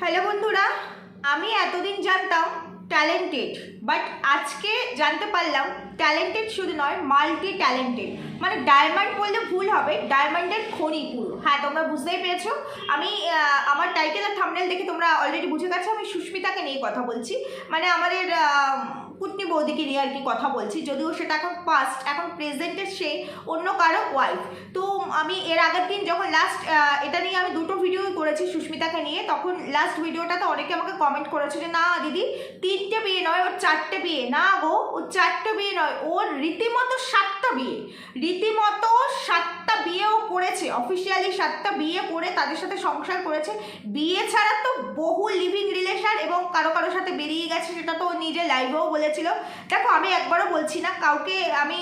Hello বন্ধুরা, আমি এতদিন জানতাম ট্যালেন্টেড, বাট আজকে জানতে পারলাম ট্যালেন্টেড শুধু নয়, মাল্টি ট্যালেন্টেড। মানে ডায়মন্ড বললে ভুল হবে, ডায়মন্ডের খনি পুরো। হ্যাঁ, তোমরা বুঝতেই পেরেছো। আমি আমার টাইটেল আর থাম্বনেল দেখে তোমরা অলরেডি বুঝে গেছো আমি সুস্মিতাকে নিয়ে কথা বলছি। মানে আমাদের পুটনি বৌদিকে নিয়ে আর কি কথা বলছি, যদিও সেটা এখন পাস্ট, এখন প্রেজেন্টের সে অন্য কারো ওয়াইফ। তো আমি এর আগের দিন যখন লাস্ট এটা নিয়ে আমি দুটো ভিডিও করেছি সুস্মিতাকে নিয়ে, তখন লাস্ট ভিডিওটাতে অনেকে আমাকে কমেন্ট করেছে যে না দিদি, 3টে বিয়ে নয় ওর 4টে বিয়ে। না গো, ওর 4টে বিয়ে নয়, ওর রীতিমতো 7টা বিয়ে। রীতিমতো 7টা বিয়েও করেছে, অফিসিয়ালি 7টা বিয়ে করে তাদের সাথে সংসার করেছে। বিয়ে ছাড়া তো বহু লিভিং রিলেশন এবং কারো কারোর সাথে বেরিয়ে গেছে, সেটা তো নিজে লাইভেও বলেছিল। দেখো, আমি একবারও বলছি না, কাউকে আমি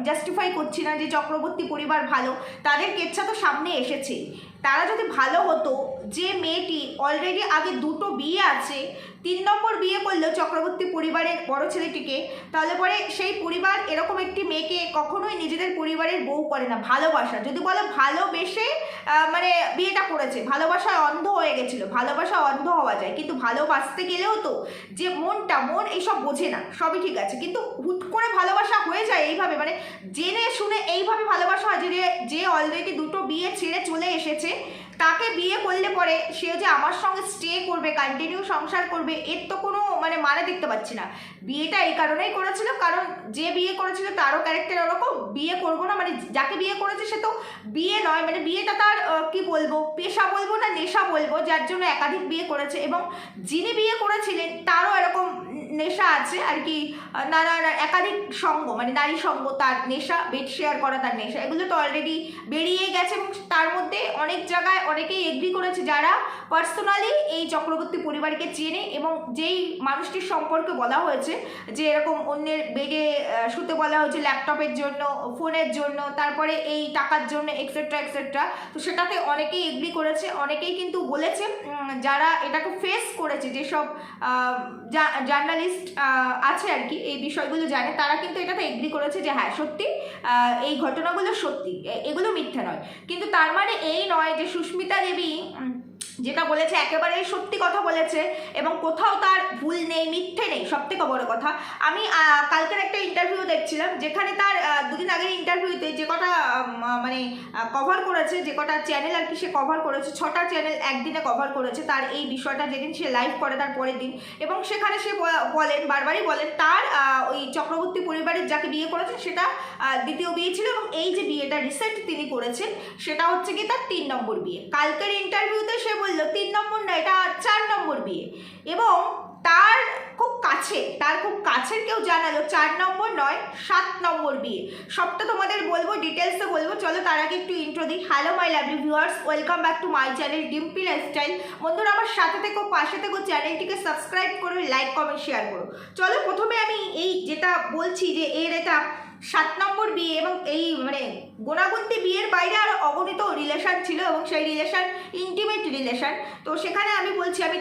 জাস্টিফাই করছি না যে চক্রবর্তী পরিবার ভালো, তাদের কেচ্ছা তো সামনে এসেছে। তারা যদি ভালো হতো, যে মেয়েটি অলরেডি আগে 2টো বিয়ে আছে, 3 নম্বর বিয়ে করলো চক্রবর্তী পরিবারের বড় ছেলেটিকে, তাহলে পরে সেই পরিবার এরকম একটি মেয়েকে কখনোই নিজেদের পরিবারের বউ করে না। ভালোবাসা যদি বলো, ভালোবেসে মানে বিয়েটা করেছে, ভালোবাসায় অন্ধ হয়ে গেছিলো। ভালোবাসা অন্ধ হওয়া যায়, কিন্তু ভালোবাসতে গেলেও তো যে মন এইসব বোঝে না। সবই ঠিক আছে, কিন্তু হুট করে ভালোবাসা হয়ে যায় এইভাবে, মানে জেনে শুনে এইভাবে ভালোবাসা হয় যে অলরেডি 2টো বিয়ে ছেড়ে চলে এসেছে, তাকে বিয়ে করলে পরে সে যে আমার সঙ্গে স্টে করবে, কন্টিনিউ সংসার করবে, এর তো কোনো মানে দেখতে পাচ্ছি না। বিয়েটা এই কারণেই করেছিল, কারণ যে বিয়ে করেছিল তারও ক্যারেক্টার ওরকম। বিয়ে করবো না মানে যাকে বিয়ে করেছে সে তো বিয়ে নয়, মানে বিয়েটা তার কি বলবো, পেশা বলবো না নেশা বলবো, যার জন্য একাধিক বিয়ে করেছে। এবং যিনি বিয়ে করেছিলেন তারও এরকম নেশা আছে আর কি, নানা একাধিক সঙ্গ, মানে নারী সঙ্গ তার নেশা, বেড শেয়ার করা তার নেশা, এগুলো তো অলরেডি বেরিয়ে গেছে। এবং তার মধ্যে অনেক জায়গায় অনেকেই এগ্রি করেছে যারা পার্সোনালি এই চক্রবর্তী পরিবারকে চেনে, এবং যেই মানুষটির সম্পর্কে বলা হয়েছে যে এরকম অন্যের বেডে শুতে বলা হয়েছে ল্যাপটপের জন্য, ফোনের জন্য, তারপরে এই টাকার জন্য, এক্সেট্রা এক্সেট্রা। তো সেটাতে অনেকেই এগ্রি করেছে, অনেকেই কিন্তু বলেছে যারা এটাকে ফেস করেছে, যেসব জার্নালিস্ট আছে আর কি, এই বিষয়গুলো জানে, তারা কিন্তু এটাতে এগ্রি করেছে যে হ্যাঁ সত্যি এই ঘটনাগুলো সত্যি, এগুলো মিথ্যা নয়। কিন্তু তার মানে এই নয় যে সুস্মিতা দেবী যেটা বলেছে একেবারেই সত্যি কথা বলেছে এবং কোথাও তার ভুল নেই, মিথ্যে নেই। সব থেকে বড় কথা, আমি কালকের একটা ইন্টারভিউ দেখছিলাম, যেখানে তার দুদিন আগের ইন্টারভিউতে যে কটা মানে কভার করেছে, যে কটা চ্যানেল আর কি সে কভার করেছে, 6টা চ্যানেল একদিনে কভার করেছে তার এই বিষয়টা, যেদিন সে লাইভ করে তার পরের দিন। এবং সেখানে সে বলেন, বারবারই বলেন, তার ওই চক্রবর্তী পরিবারের যাকে বিয়ে করেছেন সেটা দ্বিতীয় বিয়ে ছিল, এবং এই যে বিয়েটা রিসেন্ট তিনি করেছেন সেটা হচ্ছে কি তার 3 নম্বর বিয়ে। কালকের ইন্টারভিউতে সে বললো 3 নম্বর না, এটা 4 নম্বর বিয়ে। এবং তার খুব কাছের কেউ জানালো 4 নম্বর নয়, 7 নম্বর বিয়ে। সবটা তোমাদের বলবো, ডিটেলসে বলবো। চলো তার আগে একটু ইন্ট্রো দিই। Hello my lovely viewers, welcome back to my channel Dimpi lifestyle. বন্ধুরা আমার সাথে থেকো, পাশে থেকো, চ্যানেলটিকে সাবস্ক্রাইব করো, লাইক কমেন্ট শেয়ার করো। চলো প্রথমে আমি এই যেটা বলছি যে এর এটা 7 নম্বর বিয়ে, এবং এই মানে গোনাগুন্তি বিয়ের বাইরে আরও অগণিত রিলেশন ছিল, এবং সেই রিলেশন ইন্টিমেট রিলেশন। তো সেখানে আমি বলছি, আমি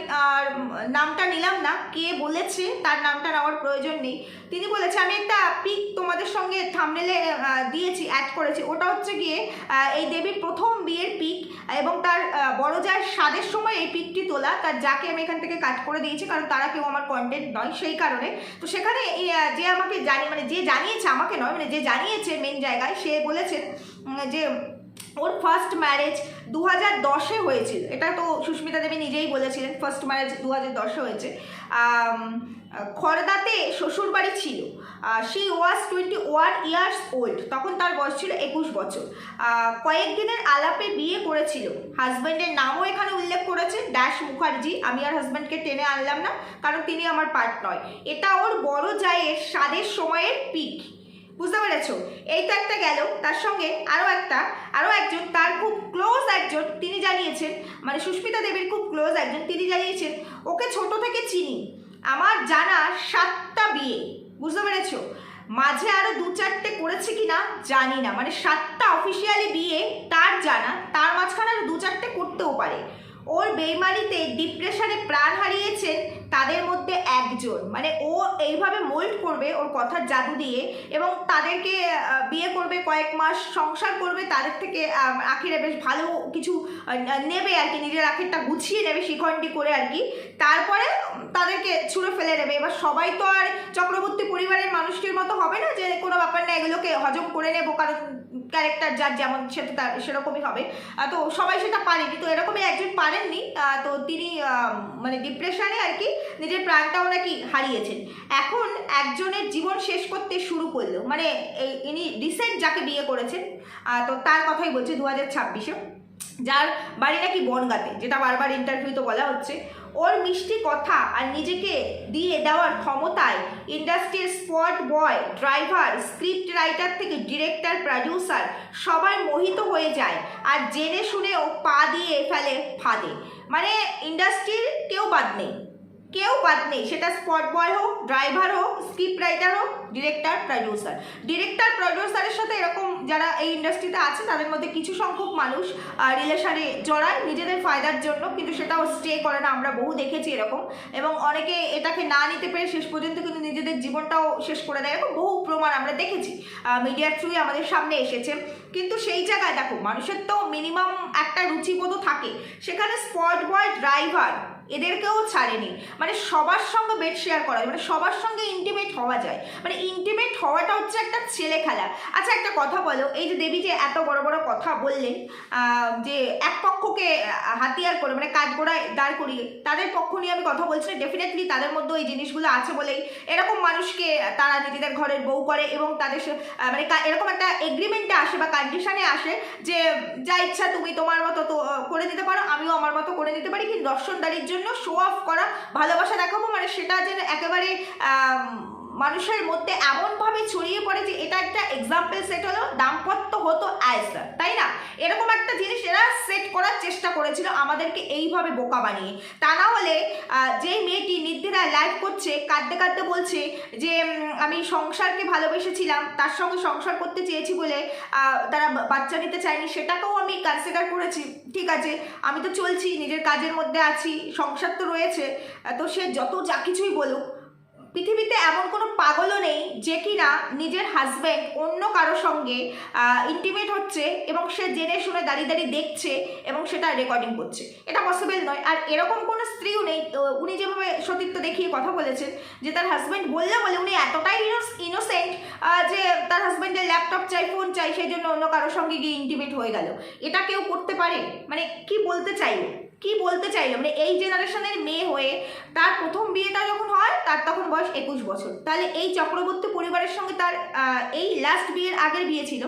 নামটা নিলাম না, কে বলেছে তার নামটা নেওয়ার প্রয়োজন নেই। তিনি বলেছে, আমি একটা পিক তোমাদের সঙ্গে থাম্বনেলে দিয়েছি, অ্যাড করেছি, ওটা হচ্ছে গিয়ে এই দেবীর প্রথম বিয়ের পিক, এবং তার বড় যার স্বাদের সময় এই পিকটি তোলা। তার যাকে আমি এখান থেকে কাট করে দিয়েছি, কারণ তারা কেউ আমার কন্টেন্ট নয় সেই কারণে। তো সেখানে যে আমাকে মানে যে জানিয়েছে, আমাকে নয়, মানে যে জানিয়েছে মেন জায়গায়, সে বলেছেন যে ওর ফার্স্ট ম্যারেজ 2010-এ হয়েছিল। এটা তো সুস্মিতা দেবী নিজেই বলেছিলেন, ফার্স্ট ম্যারেজ 2010-এ হয়েছে। খড়দাতে শ্বশুরবাড়ি ছিল। শি ওয়াজ 21 ইয়ার্স ওল্ড, তখন তার বয়স ছিল 21 বছর। কয়েকদিনের আলাপে বিয়ে করেছিল। হাজব্যান্ডের নামও এখানে উল্লেখ করেছে, ড্যাশ মুখার্জি। আমি আর হাজব্যান্ডকে টেনে আনলাম না, কারণ তিনি আমার পার্ট নয়। এটা ওর বড় জায়ের স্বাদের সময়ের পিক। বুঝতে পেরেছ? এই তো একটা গেল, তার সঙ্গে আরও একজন তার খুব ক্লোজ একজন, তিনি জানিয়েছেন, মানে সুস্মিতা দেবীর খুব ক্লোজ একজন, তিনি জানিয়েছেন ওকে ছোট থেকে চিনি, আমার জানা 7টা বিয়ে। বুঝতে পেরেছ? মাঝে আরও 2-4টে করেছে কিনা জানি না, মানে 7টা অফিসিয়ালি বিয়ে তার জানা, তার মাঝখানে আরও 2-4টে করতেও পারে। ওর বেইমানিতে ডিপ্রেশনে প্রাণ হারিয়েছেন তাদের মধ্যে একজন। মানে ও এইভাবে মোল্ড করবে ওর কথার জাদু দিয়ে, এবং তাদেরকে বিয়ে করবে, কয়েক মাস সংসার করবে, তাদের থেকে আখিরে বেশ ভালো কিছু নেবে আর কি, নিজের আখিরটা গুছিয়ে নেবে শিখণ্ডী করে আর কি, তারপরে তাদেরকে ছুঁড়ে ফেলে দেবে। এবার সবাই তো আর চক্রবর্তী পরিবারের মানুষটির মতো হবে না যে কোনো ব্যাপার না, এগুলোকে হজম করে নেবো, কারণ ক্যারেক্টার যার যেমন সে তো তার সেরকমই হবে। তো সবাই সেটা পারেনি, তো এরকমই একজন পারেননি, তো তিনি মানে ডিপ্রেশনে আর কি নিজের প্রাণটাও নাকি হারিয়েছেন। এখন একজনের জীবন শেষ করতে শুরু করলো, মানে ইনি রিসেন্ট যাকে বিয়ে করেছেন, তো তার কথাই বলছি 2026-এ, যার বাড়ি নাকি বনগাঁতে, যেটা বারবার ইন্টারভিউতে বলা হচ্ছে। ওর মিষ্টি কথা আর নিজেকে দিয়ে দেওয়ার ক্ষমতায় ইন্ডাস্ট্রির স্পট বয়, ড্রাইভার, স্ক্রিপ্ট রাইটার থেকে ডিরেক্টর, প্রডিউসার সবাই মোহিত হয়ে যায়, আর জেনে শুনেও পা দিয়ে ফেলে ফাঁদে। মানে ইন্ডাস্ট্রির কেউ বাদ নেই, কেউ বাদ নেই, সেটা স্পট বয় হোক, ড্রাইভার হোক, স্ক্রিপ্ট রাইটার হোক, ডিরেক্টর, প্রডিউসার। ডিরেক্টর, প্রডিউসারের সাথে এরকম যারা এই ইন্ডাস্ট্রিতে আছে তাদের মধ্যে কিছু সংখ্যক মানুষ রিলেশনে জড়ায় নিজেদের ফায়দার জন্য, কিন্তু সেটাও স্টে করে না, আমরা বহু দেখেছি এরকম, এবং অনেকে এটাকে না নিতে পেরে শেষ পর্যন্ত কিন্তু নিজেদের জীবনটাও শেষ করে দেয়, এরকম বহু প্রমাণ আমরা দেখেছি, মিডিয়ার থ্রুই আমাদের সামনে এসেছে। কিন্তু সেই জায়গায় দেখো, মানুষের তো মিনিমাম একটা রুচিবোধও থাকে, সেখানে স্পট বয়, ড্রাইভার এদেরকেও ছাড়েনি। মানে সবার সঙ্গে বেড শেয়ার করা যায়, মানে সবার সঙ্গে ইন্টিমেট হওয়া যায়, মানে ইন্টিমেট হওয়াটা হচ্ছে একটা ছেলে খেলা। আচ্ছা একটা কথা বলো, এই যে দেবী যে এত বড় বড় কথা বললেন, যে এক পক্ষকে হাতিয়ার করে মানে কাঠগোড়ায় দাঁড় করিয়ে, তাদের পক্ষ নিয়ে আমি কথা বলছি না, ডেফিনেটলি তাদের মধ্যে এই জিনিসগুলো আছে বলেই এরকম মানুষকে তারা নিজেদের ঘরের বউ করে, এবং তাদের মানে এরকম একটা এগ্রিমেন্টে আসে বা কন্ডিশনে আসে যে যা ইচ্ছা তুমি তোমার মতো তো করে দিতে পারো, আমিও আমার মতো করে দিতে পারি, কিন্তু দর্শনদারির জন্য শো অফ করা, ভালোবাসা দেখাবো, মানে সেটা যেন একেবারে মানুষের মধ্যে এমনভাবে ছড়িয়ে পড়ে যে এটা একটা এক্সাম্পল সেট হলো, দাম্পত্য হতো আয়েসা, তাই না? এরকম একটা জিনিস এরা সেট করার চেষ্টা করেছিল আমাদেরকে এইভাবে বোকা বানিয়ে। তা না হলে যেই মেয়েটি নির্দ্বিধায় লাইভ করছে, কাঁদতে কাঁদতে বলছে যে আমি সংসারকে ভালোবেসেছিলাম, তার সঙ্গে সংসার করতে চেয়েছি বলে তারা বাচ্চা নিতে চায়নি, সেটাকেও আমি কনসিডার করেছি, ঠিক আছে আমি তো চলছি, নিজের কাজের মধ্যে আছি, সংসার তো রয়েছে, তো সে যত যা কিছুই বলুক, পৃথিবীতে এমন কোনো পাগলও নেই যে কিনা নিজের হাজব্যান্ড অন্য কারো সঙ্গে ইন্টিমেট হচ্ছে এবং সে জেনে শুনে দাঁড়িয়ে দাঁড়িয়ে দেখছে এবং সেটা রেকর্ডিং করছে, এটা পসিবল নয়। আর এরকম কোনো স্ত্রীও নেই। উনি যেভাবে সতীত্ব দেখিয়ে কথা বলেছেন যে তার হাজব্যান্ড বললে বলে উনি এতটাই ইনোসেন্ট যে তার হাজব্যান্ডের ল্যাপটপ চাই, ফোন চাই, সেই জন্য অন্য কারোর সঙ্গে গিয়ে ইন্টিমেট হয়ে গেল, এটা কেউ করতে পারে? মানে কি বলতে চাইলো, কি বলতে চাইলো? মানে এই জেনারেশনের মেয়ে হয়ে তার প্রথম বিয়েটা যখন হয় তার তখন বয়স 21 বছর, তাহলে এই চক্রবর্তী পরিবারের সঙ্গে তার এই লাস্ট বিয়ের আগের বিয়ে ছিল,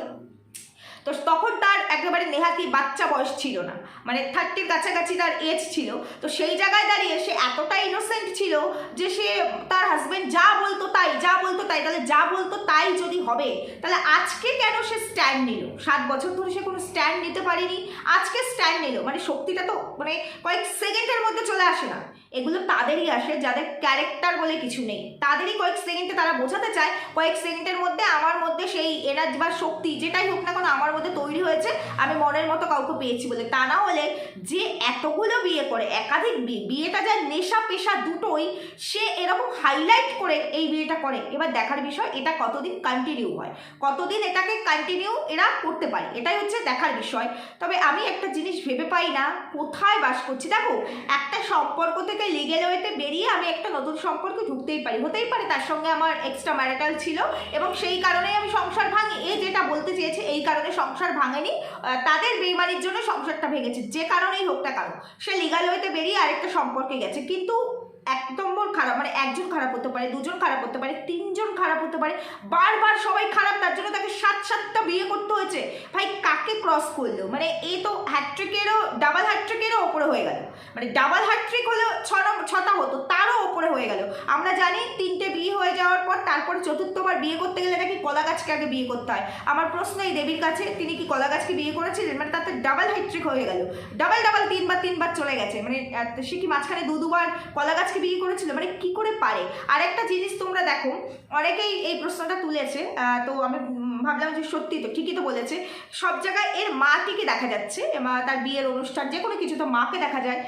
তো তখন তার একেবারে নেহাতি বাচ্চা বয়স ছিল না, মানে 30-র কাছাকাছি তার এজ ছিল। তো সেই জায়গায় দাঁড়িয়ে সে এতটা ইনোসেন্ট ছিল যে সে তার হাজব্যান্ড যা বলতো তাই, যা বলতো তাই, তাহলে যা বলতো তাই যদি হবে, তাহলে আজকে কেন সে স্ট্যান্ড নিল? 7 বছর ধরে সে কোনো স্ট্যান্ড নিতে পারেনি, আজকে স্ট্যান্ড নিল, মানে শক্তিটা তো মানে কয়েক সেকেন্ডের মধ্যে চলে আসে না, এগুলো তাদেরই আসে যাদের ক্যারেক্টার বলে কিছু নেই, তাদেরই কয়েক সেকেন্ডে তারা বোঝাতে চায়, কয়েক সেকেন্ডের মধ্যে আমার মধ্যে সেই এনার্জি বা শক্তি যেটাই হোক না কেন আমার মধ্যে তৈরি হয়েছে, আমি মনের মতো কাউকে পেয়েছি বলে। তা না হলে যে এতগুলো বিয়ে করে, একাধিক বিয়েটা যার নেশা পেশা দুটোই, সে এরকম হাইলাইট করে এই বিয়েটা করে। এবার দেখার বিষয় এটা কতদিন কন্টিনিউ হয়, কতদিন এটাকে কন্টিনিউ এরা করতে পারে, এটাই হচ্ছে দেখার বিষয়। তবে আমি একটা জিনিস ভেবে পাই না কোথায় বাস করছি। দেখো, একটা সম্পর্ক থেকে লিগেল ওয়েতে বেরিয়ে আমি একটা নতুন সম্পর্কে ঢুকতেই পারি, হতেই পারে তার সঙ্গে আমার এক্সট্রা ম্যারিটাল ছিল এবং সেই কারণেই আমি সংসার ভাঙি, এ যেটা বলতে চেয়েছে এই কারণে সংসার ভাঙেনি, তাদের বেইমানির জন্য সংসারটা ভেঙেছে, যে কারণেই হোক না কারণ সে লিগাল ওয়েতে বেরিয়ে আরেকটা সম্পর্কে গেছে। কিন্তু এক নম্বর খারাপ, মানে একজন খারাপ হতে পারে, দুজন খারাপ হতে পারে, তিনজন খারাপ হতে পারে, বারবার সবাই খারাপ, তার জন্য তাকে 7-7টা বিয়ে করতে হয়েছে। ভাই কাকে ক্রস করলো? মানে এই তো হ্যাট্রিকেরও, ডাবল হ্যাট্রিকেরও ওপরে হয়ে গেল, মানে ডাবল হ্যাট্রিক হলো 6টা হতো, তারও ওপরে হয়ে গেল। আমরা জানি 3টে বিয়ে হয়ে যাওয়ার পর তারপরে চতুর্থবার বিয়ে করতে গেলে নাকি কলা গাছকে আগে বিয়ে করতে হয়। আমার প্রশ্ন এই দেবীর কাছে, তিনি কি কলা গাছকে বিয়ে করেছিলেন? মানে তাতে ডাবল হ্যাট্রিক হয়ে গেল, ডাবল 3বার চলে গেছে, মানে সে কি মাঝখানে দুবার কলা গাছকে বিয়ে করেছিল? মানে কি করে পারে? আর একটা জিনিস তোমরা দেখো, অনেকেই এই প্রশ্নটা তুলেছে, তো আমি ভাবলাম যে সত্যি তো, ঠিকই তো বলেছে। সব জায়গায় এর মাটিকে দেখা যাচ্ছে, তার বিয়ের অনুষ্ঠান যে কোনো কিছু তো মাকে দেখা যায়,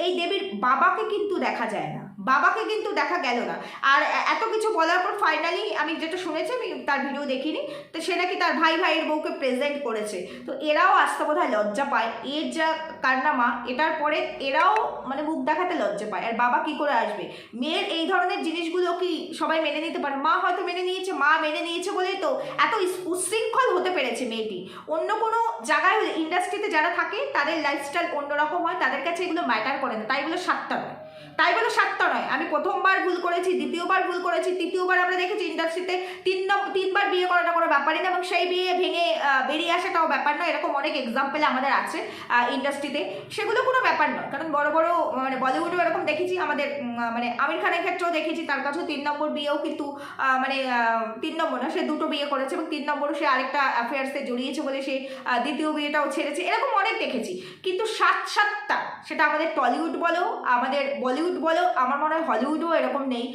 এই দেবীর বাবাকে কিন্তু দেখা যায় না, বাবাকে কিন্তু দেখা গেল না। আর এত কিছু বলার পর ফাইনালি আমি যেটা শুনেছি, আমি তার ভিডিও দেখিনি, তো সে নাকি তার ভাইয়ের বউকে প্রেজেন্ট করেছে। তো এরাও আসতে বোধহয় লজ্জা পায়, এর যা কারনামা, এটার পরে এরাও মানে মুখ দেখাতে লজ্জা পায়। আর বাবা কি করে আসবে? মেয়ের এই ধরনের জিনিসগুলো কি সবাই মেনে নিতে পারে? মা হয়তো মেনে নিয়েছে, মা মেনে নিয়েছে বলেই তো এত উচ্ছৃঙ্খল হতে পেরেছে মেয়েটি। অন্য কোনো জায়গায় ইন্ডাস্ট্রিতে যারা থাকে তাদের লাইফস্টাইল অন্যরকম হয়, তাদের কাছে এগুলো ম্যাটার করে না, তাই বলে সাতটা নয়, তাই বলে সাতটা নয়। আমি প্রথমবার ভুল করেছি, দ্বিতীয়বার ভুল করেছি, তৃতীয়বার আমরা দেখেছি ইন্ডাস্ট্রিতে তিনবার বিয়ে করাটা কোনো ব্যাপারই না, এবং সেই বিয়ে ভেঙে বেরিয়ে আসাটাও ব্যাপার নয়। এরকম অনেক এক্সাম্পল আমাদের আছে ইন্ডাস্ট্রিতে, সেগুলো কোনো ব্যাপার নয়। কারণ বড় বড় মানে বলিউডেও এরকম দেখেছি, আমাদের মানে আমির খানের ক্ষেত্রেও দেখেছি, তার কাছেও 3 নম্বর বিয়েও কিন্তু মানে 3 নম্বর না, সে 2টো বিয়ে করেছে, এবং 3 নম্বরও সে আরেকটা অ্যাফেয়ার্সে জড়িয়েছে বলে সে দ্বিতীয় বিয়েটাও ছেড়েছে, এরকম অনেক দেখেছি। কিন্তু সাতটা, সেটা আমাদের টলিউড বলো, আমাদের বলিউড বলো, আমার মনে হয় হলিউডও এরকম নেই,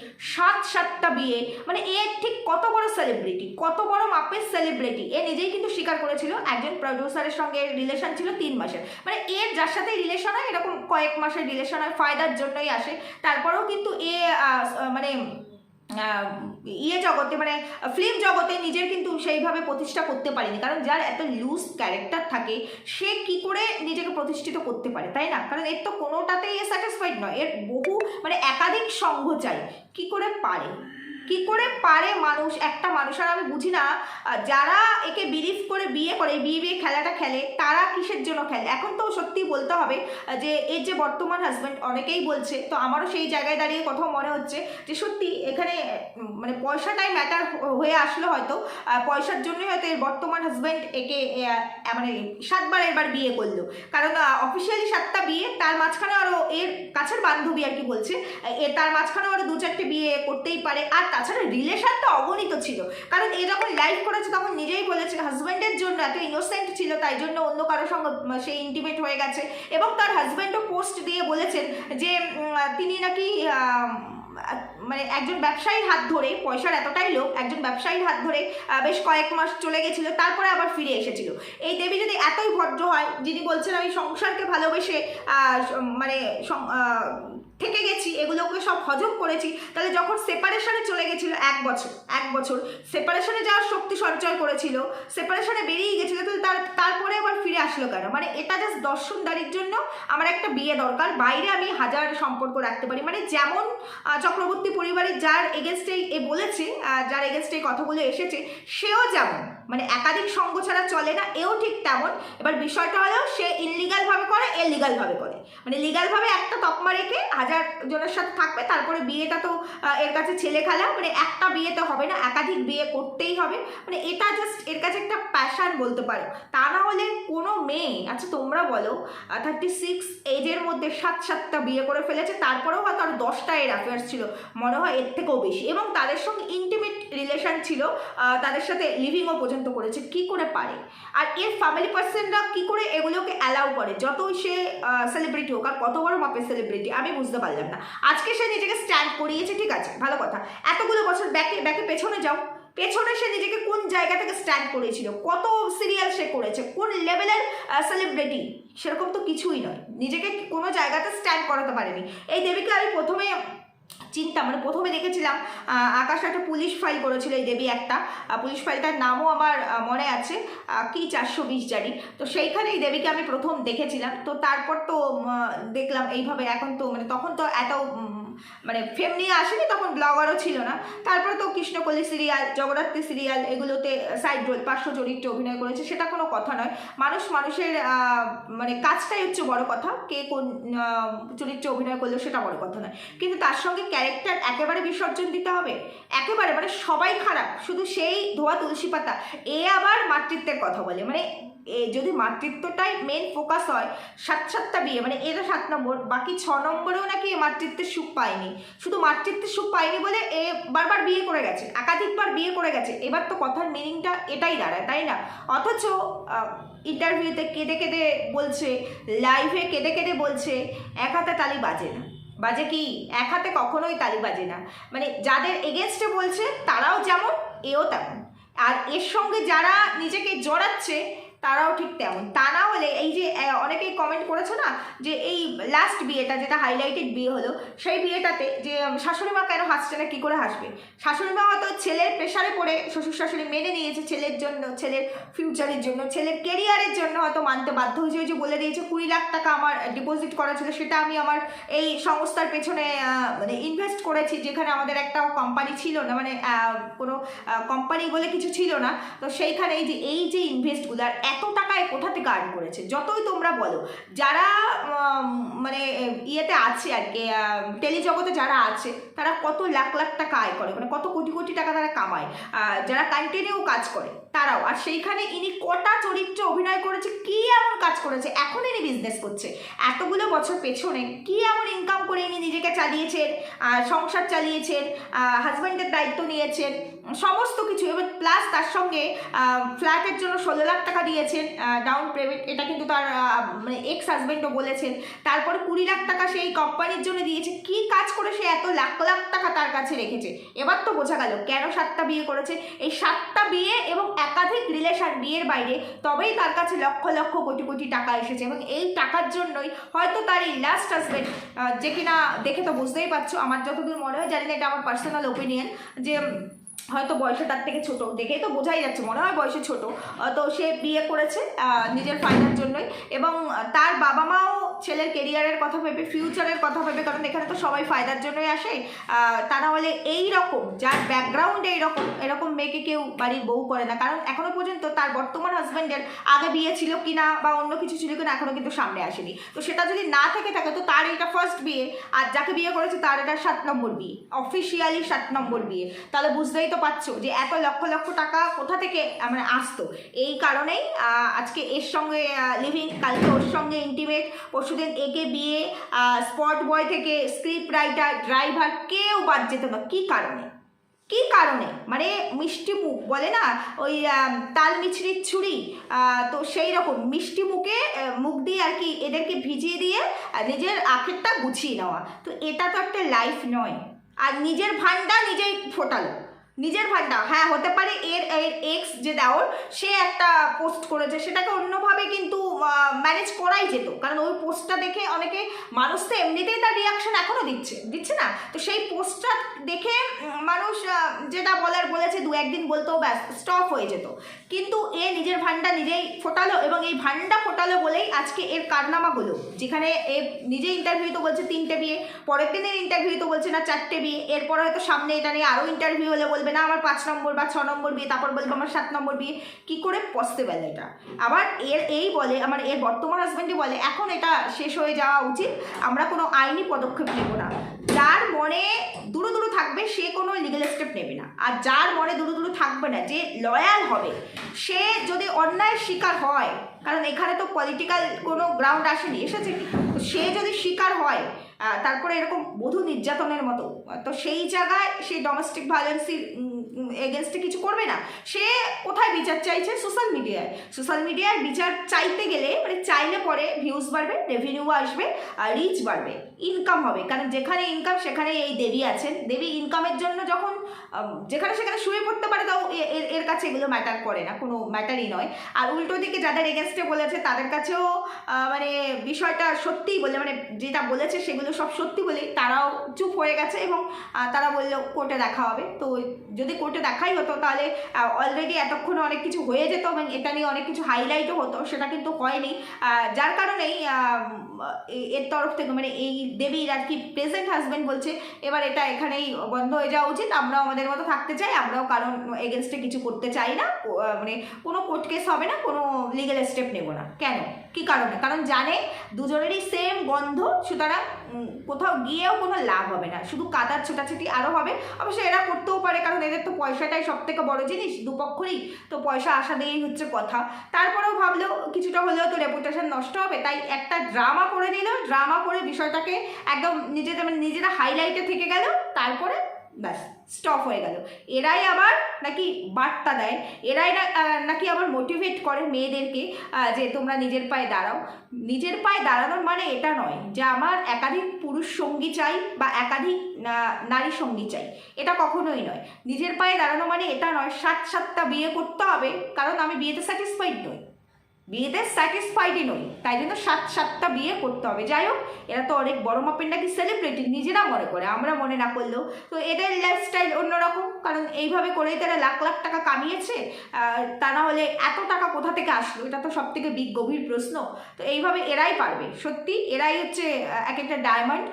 সাতটা বিয়ে। মানে এ ঠিক কত বড় সেলিব্রিটি, কত বড় মাপের সেলিব্রিটি, এ নিজেই কিন্তু স্বীকার করেছিল একজন প্রডিউসারের সঙ্গে রিলেশন ছিল 3 মাসের। মানে এর যার সাথে রিলেশন হয়, এরকম কয়েক মাসের রিলেশন হয়, ফায়দার জন্যই আসে। তারপরেও কিন্তু এ মানে জগতে মানে ফিল্ম জগতে নিজের কিন্তু সেইভাবে প্রতিষ্ঠা করতে পারেনি। কারণ যার এত লুজ ক্যারেক্টার থাকে, সে কি করে নিজেকে প্রতিষ্ঠিত করতে পারে, তাই না? কারণ এর তো কোনোটাতেই এ স্যাটিসফাইড নয়, এর বহু মানে একাধিক সঙ্গ চাই। কি করে পারে, কি করে পারে মানুষ, একটা মানুষ? আর আমি বুঝি না যারা একে বিলিভ করে বিয়ে করে, বিয়ে খেলাটা খেলে, তারা কিসের জন্য খেলে। এখন তো সত্যি বলতে হবে যে এর যে বর্তমান হাজব্যান্ড, অনেকেই বলছে, তো আমারও সেই জায়গায় দাঁড়িয়ে কোথাও মনে হচ্ছে যে সত্যি এখানে মানে পয়সাটাই ম্যাটার হয়ে আসলো হয়তো, পয়সার জন্যই হয়তো এর বর্তমান হাজব্যান্ড একে মানে 7বার এবার বিয়ে করলো। কারণ অফিসিয়ালি 7টা বিয়ে, তার মাঝখানে আরও এর কাছের বান্ধবী আর কি বলছে, তার মাঝখানেও আরও 2-4টে বিয়ে করতেই পারে। আর তাছাড়া রিলেশনটা অগণিত ছিল, কারণ এ যখন লাইভ করেছে তখন নিজেই বলেছে হাজব্যান্ডের জন্য এত ইনোসেন্ট ছিল, তাই জন্য অন্য কারোর সঙ্গে সে ইন্টিমেট হয়ে গেছে। এবং তার হাজব্যান্ডও পোস্ট দিয়ে বলেছেন যে তিনি নাকি মানে একজন ব্যবসায়ীর হাত ধরে, পয়সার এতটাই লোক, একজন ব্যবসায়ীর হাত ধরে বেশ কয়েক মাস চলে গেছিল, তারপরে আবার ফিরে এসেছিল। এই দেবী যদি এতই ভদ্র হয়, যিনি বলছেন আমি সংসারকে ভালোবেসে মানে থেকে গেছি, এগুলোকে সব হজম করেছি, তাহলে যখন সেপারেশনে চলে গেছিল 1 বছর সেপারেশনে যাওয়ার শক্তি সঞ্চয় করেছিল, সেপারেশনে বেরিয়ে গেছিল, তাহলে তারপরে আবার ফিরে আসলো কেন? মানে এটা জাস্ট দর্শনদারির জন্য আমার একটা বিয়ে দরকার, বাইরে আমি হাজার সম্পর্ক রাখতে পারি। মানে যেমন চক্রবর্তী পরিবারের যার এগেনস্টে এ বলেছে, যার এগেনস্টে কথাগুলো এসেছে, সেও যেমন মানে একাধিক সঙ্গ ছাড়া চলে না, এও ঠিক তেমন। এবার বিষয়টা হলো সে ইনলিগালভাবে করে, এ লিগালভাবে করে, মানে লিগালভাবে একটা তকমা রেখে 1000 জনের সাথে থাকবে, তারপরে বিয়েটা তো এর কাছে ছেলে খেলা, মানে একটা বিয়ে তো হবে না, একাধিক বিয়ে করতেই হবে। মানে এটা জাস্ট এর কাছে একটা প্যাশন বলতে পারো। তা না হলে কোনো মেয়ে, আচ্ছা তোমরা বলো, 36 এজের মধ্যে 7টা বিয়ে করে ফেলেছে, তারপরেও হয়তো আর 10টা এর অ্যাফেয়ার্স ছিল, মনে হয় এর থেকেও বেশি, এবং তাদের সঙ্গে ইন্টিমেট রিলেশন ছিল, তাদের সাথে লিভিংও পর্যন্ত করেছে। কি করে পারে? আর এর ফ্যামিলি পার্সনরা কি করে এগুলোকে অ্যালাউ করে? যতই সে সেলিব্রিটি হোক, আর কত বড় মাপের সেলিব্রিটি আমি বুঝতে পারলাম না। আজকে সে নিজেকে স্ট্যান্ড করিয়েছে, ঠিক আছে, ভালো কথা। এতগুলো বছর ব্যাকে পেছনে যাও, পেছনে সে নিজেকে কোন জায়গা থেকে স্ট্যান্ড করেছিল, কত সিরিয়াল সে করেছে, কোন লেভেলের সেলিব্রিটি, সেরকম তো কিছুই নয়, নিজেকে কোনো জায়গাতে স্ট্যান্ড করাতে পারেনি। এই দেবীকে আমি প্রথমে চিন্তা মানে প্রথমে দেখেছিলাম আকাশ একটা পুলিশ ফাইল করেছিল, এই দেবী একটা পুলিশ ফাইলটার নামও আমার মনে আছে, কি 420 জারি, তো সেইখানে এই দেবীকে আমি প্রথম দেখেছিলাম। তো তারপর তো দেখলাম এইভাবে, এখন তো মানে তখন তো এত মানে ফেম নিয়ে আসেনি, তখন ব্লগারও ছিল না। তারপরে তো কৃষ্ণকলি সিরিয়াল, জগদ্ধাত্রী সিরিয়াল, এগুলোতে সাইড রোল, পার্শ্ব চরিত্রে অভিনয় করেছে, সেটা কোনো কথা নয়। মানুষের মানে কাজটাই হচ্ছে বড় কথা, কে কোন চরিত্রে অভিনয় করলো সেটা বড় কথা নয়, কিন্তু তার সঙ্গে ক্যারেক্টার একেবারে বিসর্জন দিতে হবে, একেবারে মানে সবাই খারাপ, শুধু সেই ধোয়া তুলসী পাতা। এ আবার মাতৃত্বের কথা বলে, মানে যদি মাতৃত্বটাই মেন ফোকাস হয়, 7টা বিয়ে, মানে এটা 7 নম্বর, বাকি 6 নম্বরেও নাকি মাতৃত্বের সুখ পায়নি। শুধু মাতৃত্বের সুখ পায়নি বলে এ বারবার বিয়ে করে গেছে, একাধিকবার বিয়ে করে গেছে। এবার তো কথার মিনিংটা এটাই দাঁড়ায়, তাই না? অথচ ইন্টারভিউতে কেঁদে কেঁদে বলছে, লাইভে কেঁদে কেঁদে বলছে এক হাতে তালি বাজে না। বাজে কি? এক হাতে কখনোই তালি বাজে না। মানে যাদের এগেনস্টে বলছে তারাও যেমন, এও তেমন। আর এর সঙ্গে যারা নিজেকে জড়াচ্ছে তারাও ঠিক তেমন। তা না হলে এই যে অনেকেই কমেন্ট করেছে না যে এই লাস্ট বিয়েটা যেটা হাইলাইটেড বিয়ে হলো, সেই বিয়েটাতে যে শাশুড়ি মা কেন হাসছে না, কী করে হাসবে? শাশুড়ি মা হয়তো ছেলের প্রেশারে পড়ে শ্বশুর শাশুড়ি মেনে নিয়েছে, ছেলের জন্য, ছেলের ফিউচারের জন্য, ছেলের কেরিয়ারের জন্য হয়তো মানতে বাধ্য হয়েছে। যে বলে দিয়েছে 20 লাখ টাকা আমার ডিপোজিট করা ছিল, সেটা আমি আমার এই সংস্থার পেছনে মানে ইনভেস্ট করেছি, যেখানে আমাদের একটা কোম্পানি ছিল না, মানে কোনো কোম্পানি বলে কিছু ছিল না। তো সেইখানে এই যে ইনভেস্টগুলো আর এত টাকায় কোথা থেকে আর্ন করেছে? যতই তোমরা বলো, যারা মানে ইয়েতে আছে আর কি, টেলিজগতে যারা আছে, তারা কত লাখ লাখ টাকা আয় করে, মানে কত কোটি কোটি টাকা তারা কামায়, যারা কন্টিনিউ কাজ করে তারাও। আর সেইখানে ইনি কটা চরিত্রে অভিনয় করেছে, কি এমন কাজ করেছে, এখন ইনি বিজনেস করছে। এতগুলো বছর পেছনে কি এমন ইনকাম করে ইনি নিজেকে চালিয়েছেন, সংসার চালিয়েছেন, হাজব্যান্ডের দায়িত্ব নিয়েছেন, সমস্ত কিছু। এবার প্লাস তার সঙ্গে ফ্ল্যাটের জন্য 16 লাখ টাকা দিয়েছেন ডাউন পেমেন্ট, এটা কিন্তু তার মানে এক্স হাজব্যান্ডও বলেছেন। তারপরে 20 লাখ টাকা সেই কোম্পানির জন্য দিয়েছে। কি কাজ করে সে এত লাখ লাখ টাকা তার কাছে রেখেছে? এবার তো বোঝা গেল কেন 7টা বিয়ে করেছে। এই 7টা বিয়ে এবং একাধিক রিলেশন, বিয়ের বাইরে, তবেই তার কাছে লক্ষ লক্ষ কোটি কোটি টাকা এসেছে। এবং এই টাকার জন্যই হয়তো তার এই লাস্ট হাজব্যান্ড, যে কিনা দেখে তো বুঝতেই পারছো, আমার যতদূর মনে হয়, জানি না, এটা আমার পার্সোনাল ওপিনিয়ন, যে হয়তো বয়সে তার থেকে ছোট, দেখেই তো বোঝাই যাচ্ছে, মনে হয় বয়সে ছোট। তো সে বিয়ে করেছে নিজের ফায়দার জন্যই, এবং তার বাবা মাও ছেলের কেরিয়ারের কথা ভেবে, ফিউচারের কথা ভেবে, কারণ এখানে তো সবাই ফায়দার জন্যই আসে। তা না হলে এই রকম, যার ব্যাকগ্রাউন্ড এরকম মেয়েকে কেউ বাড়ির বউ করে না। কারণ এখনো পর্যন্ত তার বর্তমান হাজব্যান্ডের আগে বিয়ে ছিল কিনা বা অন্য কিছু ছিল কিনা এখনো কিন্তু সামনে আসেনি। তো সেটা যদি না থেকে থাকে, তো তার এটা ফার্স্ট বিয়ে, আর যাকে বিয়ে করেছে তার এটা 7 নম্বর বিয়ে, অফিসিয়ালি 7 নম্বর বিয়ে। তাহলে বুঝতেই তো পারছো যে এত লক্ষ লক্ষ টাকা কোথা থেকে মানে আসতো। এই কারণেই আজকে এর সঙ্গে লিভিং, কালকে ওর সঙ্গে ইন্টিমেট, পরশুদিন একে বিয়ে, স্পট বয় থেকে স্ক্রিপ্ট রাইটার, ড্রাইভার, কেউ বাদ যেত না। কী কারণে? কি কারণে? মানে মিষ্টি মুখ বলে না, ওই তাল মিছরির ছুরি, তো সেই রকম মিষ্টি মুখ দিয়ে আর কি এদেরকে ভিজিয়ে দিয়ে নিজের আখেরটা গুছিয়ে নেওয়া। তো এটা তো একটা লাইফ নয়। আর নিজের ভান্ডা নিজেই ফোটালো, নিজের ভান্ডা। হ্যাঁ, হতে পারে এর এক্স যে দেওর, সে একটা পোস্ট করেছে, সেটাকে অন্যভাবে কিন্তু ম্যানেজ করাই যেত। কারণ ওই পোস্টটা দেখে অনেকে, মানুষ তো এমনিতেই তার রিয়াকশন এখনও দিচ্ছে না। তো সেই পোস্টটা দেখে মানুষ যেটা বলার বলেছে, 2-1 দিন বলতেও ব্যাস স্টপ হয়ে যেত। কিন্তু এ নিজের ভান্ডা নিজেই ফোটালো, এবং এই ভান্ডা ফোটালো বলেই আজকে এর কারনামা হলো। যেখানে এ নিজে ইন্টারভিউ তো বলছে 3টে বিয়ে, পরের দিনের ইন্টারভিউ তো বলছে না 4টে বিয়ে, এরপর হয়তো সামনে এটা নিয়ে আরও ইন্টারভিউ হলে বলবে না আমার 5 নম্বর বা 6 নম্বর বিয়ে, তারপর বলবে আমার 7 নম্বর বিয়ে। কি করে পসিবল এটা? আবার বলে, আমার এর বর্তমান হাজব্যান্ডই বলে এখন এটা শেষ হয়ে যাওয়া উচিত, আমরা কোনো আইনি পদক্ষেপ নেব না। যার মনে দূরে থাকবে সে কোনো লিগ্যাল স্টেপ নেবে না, আর যার মনে দূরে থাকবে না, যে লয়াল হবে, সে যদি অন্যায়ের শিকার হয়, কারণ এখানে তো পলিটিক্যাল কোনো গ্রাউন্ড আসেনি, এসেছে কি, তো সে যদি শিকার হয় তারপরে এরকম বধূ নির্যাতনের মতো, তো সেই জায়গায় সে ডোমেস্টিক ভায়োলেন্সের এগেনস্টে কিছু করবে না। সে কোথায় বিচার চাইছে? সোশ্যাল মিডিয়ায় বিচার চাইতে গেলে, মানে চাইলে পরে ভিউজ বাড়বে, রেভিনিউ আসবে, রিচ বাড়বে, ইনকাম হবে। কারণ যেখানে ইনকাম সেখানে এই দেবী আছেন। দেবী ইনকামের জন্য যখন যেখানে সেখানে শুয়ে পড়তে পারে, তাও এর কাছে এগুলো ম্যাটার করে না, কোনো ম্যাটারই নয়। আর উল্টো দিকে যাদের এগেনস্টে বলেছে তাদের কাছেও মানে বিষয়টা সত্যিই বলে, মানে যেটা বলেছে সেগুলো সব সত্যি বলেই তারাও চুপ হয়ে গেছে, এবং তারা বললো কোর্টে দেখা হবে। তো যদি কোর্টে দেখাই হতো, তাহলে অলরেডি এতক্ষণে অনেক কিছু হয়ে যেত, এবং এটা নিয়ে অনেক কিছু হাইলাইটও হতো, সেটা কিন্তু হয়নি। যার কারণেই এর তরফ থেকে, মানে এই দেবীর আর কি প্রেজেন্ট হাজব্যান্ড বলছে এবার এটা এখানেই বন্ধ হয়ে যাওয়া উচিত, আমরাও আমাদের মতো থাকতে চাই, আমরাও কারণ এগেনস্টে কিছু করতে চাই না, মানে কোনো কোর্ট কেস হবে না, কোনো লিগ্যাল স্টেপ নেব না। কেন? কি কারণে? কারণ জানে দুজনেরই সেম গন্ধ, সুতরাং কোথাও গিয়েও কোনো লাভ হবে না, শুধু কাদার ছোটাছুটি আরও হবে। অবশ্য এরা করতেও পারে, কারণ এদের তো পয়সাটাই সব থেকে বড় জিনিস, দুপক্ষরই তো পয়সা আসা দিয়েই হচ্ছে কথা। তারপরেও ভাবলেও কিছুটা হলেও তো রেপুটেশন নষ্ট হবে, তাই একটা ড্রামা করে নিল, ড্রামা করে বিষয়টাকে একদম নিজেরা হাইলাইটে থেকে গেল, তারপরে ব্যাস স্টপ হয়ে গেল। এরাই আবার নাকি বার্তা দেয়, এরাই নাকি আবার মোটিভেট করে মেয়েদেরকে যে তোমরা নিজের পায়ে দাঁড়াও। নিজের পায়ে দাঁড়ানোর মানে এটা নয় যে আমার একাধিক পুরুষ সঙ্গী চাই বা একাধিক নারী সঙ্গী চাই, এটা কখনোই নয়। নিজের পায়ে দাঁড়ানো মানে এটা নয় 7-7টা বিয়ে করতে হবে, কারণ আমি বিয়েতে স্যাটিসফাইড নই, বিয়েতে স্যাটিসফাইডই নই, তাই জন্য 7-7টা বিয়ে করতে হবে। যাই হোক, এরা তো অনেক বড় মাপের নাকি সেলিব্রিটি, নিজেরা মনে করে, আমরা মনে না করলেও। তো এদের লাইফস্টাইল অন্যরকম, কারণ এইভাবে করেই তারা লাখ লাখ টাকা কামিয়েছে, তা না হলে এত টাকা কোথা থেকে আসলো, এটা তো সব থেকে বিগ গভীর প্রশ্ন। তো এইভাবে এরাই পারবে, সত্যি এরাই হচ্ছে এক একটা ডায়মন্ড,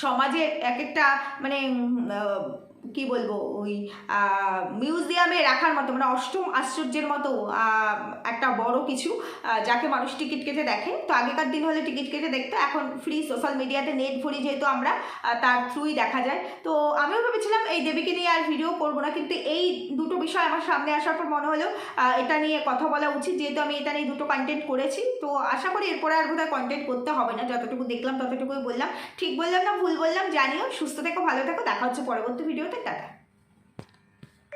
সমাজের এক একটা মানে কি বলবো, ওই মিউজিয়ামে রাখার মতো, মানে অষ্টম আশ্চর্যের মতো একটা বড় কিছু, যাকে মানুষ টিকিট কেটে দেখে। তো আগেকার দিন হলে টিকিট কেটে দেখতো, এখন ফ্রি সোশ্যাল মিডিয়াতে নেট ভরি যেহেতু আমরা, তার থ্রুই দেখা যায়। তো আমিও ভেবেছিলাম এই দেবীকে নিয়ে আর ভিডিও করবো না, কিন্তু এই দুটো বিষয় আমার সামনে আসার পর মনে হলো এটা নিয়ে কথা বলা উচিত, যেহেতু আমি এটা নিয়ে দুটো কন্টেন্ট করেছি। তো আশা করি এরপরে আর বোধহয় কন্টেন্ট করতে হবে না, যতটুকু দেখলাম ততটুকুই বললাম। ঠিক বললাম না ভুল বললাম জানিও। সুস্থ থেকো, ভালো থেকো, দেখা হচ্ছে পরবর্তী ভিডিওতে। টাটা।